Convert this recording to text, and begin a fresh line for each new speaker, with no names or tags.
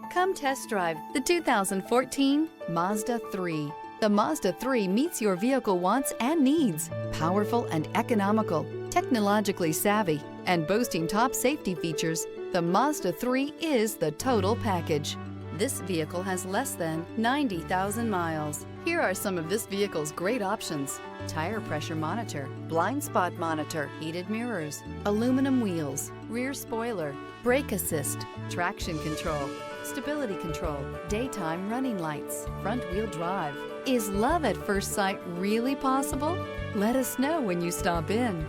Come test drive the 2014 Mazda 3. The Mazda 3 meets your vehicle wants and needs. Powerful and economical, technologically savvy, and boasting top safety features, the Mazda 3 is the total package. This vehicle has less than 90,000 miles. Here are some of this vehicle's great options: tire pressure monitor, blind spot monitor, heated mirrors, aluminum wheels, rear spoiler, brake assist, traction control, stability control, daytime running lights, front wheel drive. Is love at first sight really possible? Let us know when you stop in.